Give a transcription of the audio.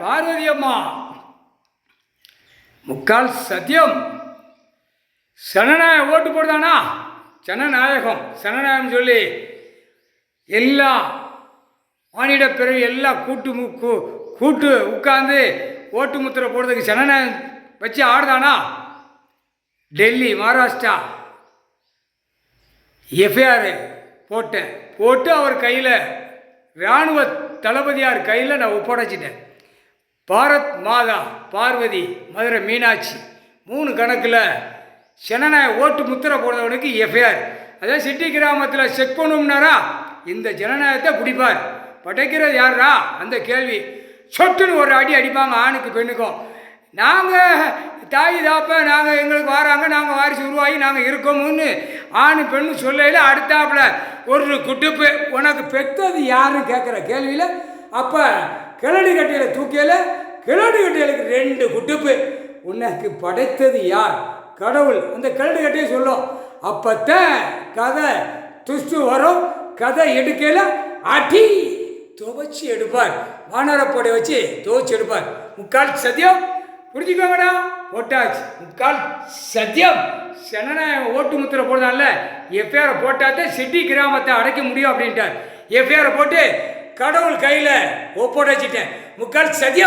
பார்வதி அம்மா முக்கால் சத்தியம். சனநாயகம் ஓட்டு போடுதானா? ஜனநாயகம் சனநாயகம் சொல்லி எல்லா மானிட பிறகு எல்லாம் கூட்டு உட்கார்ந்து ஓட்டு முத்திரை போடுறதுக்கு ஜனநாயகம் வச்சு ஆடுதானா? டெல்லி மகாராஷ்டிரா எஃப்ஐஆர் போட்டு அவர் கையில் இராணுவ தளபதியார் கையில் நான் ஒப்படைச்சிட்டேன். பாரத் மாதா பார்வதி மதுரை மீனாட்சி 3 கணக்கில் ஜனநாயக ஓட்டு முத்திரை போடுறவனுக்கு எஃப்ஐஆர். அதாவது சிட்டி கிராமத்தில் செக் பண்ணும்னாரா இந்த ஜனநாயகத்தை பிடிப்பார். படைக்கிறது யாரா அந்த கேள்வி. சொட்டுன்னு ஒரு அடி அடிப்பாங்க ஆணுக்கு பெண்ணுக்கும். நாங்கள் தாய் தாப்ப நாங்கள் எங்களுக்கு வராங்க, நாங்கள் வாரிசு உருவாகி நாங்கள் இருக்கோம்னு ஆணு பெண்ணு சொல்லையில் அடுத்தாப்புல ஒரு குட்டுப்பு உனக்கு பெற்றது யாருன்னு கேட்குற கேள்வியில் அப்போ கிளடி கட்டையில் தூக்கியில் கிளடி கட்டையிலுக்கு 2 குட்டுப்பு. உனக்கு படைத்தது யார்? கடவுள். அந்த கிளடி கட்டையை சொல்லும். அப்போத்தான் கதை துஷ்டு வரும். கதை எடுக்கையில் அடி துவச்சி எடுப்பார். வானரப்படை வச்சு துவச்சி எடுப்பார். முக்கால் சத்தியம் புரிஞ்சுக்கோங்கடா. போட்டாச்சு முக்கால் சத்தியம். ஜனநாயகம் ஓட்டு முத்திரை போடுதான்ல எஃப்ஐஆர் போட்டாதான் சிட்டி கிராமத்தை அடைக்க முடியும் அப்படின்ட்டார். எஃப்ஐஆர் போட்டு கடவுள் கையில் ஒப்படைச்சிட்டேன். முக்கால் சத்தியம்.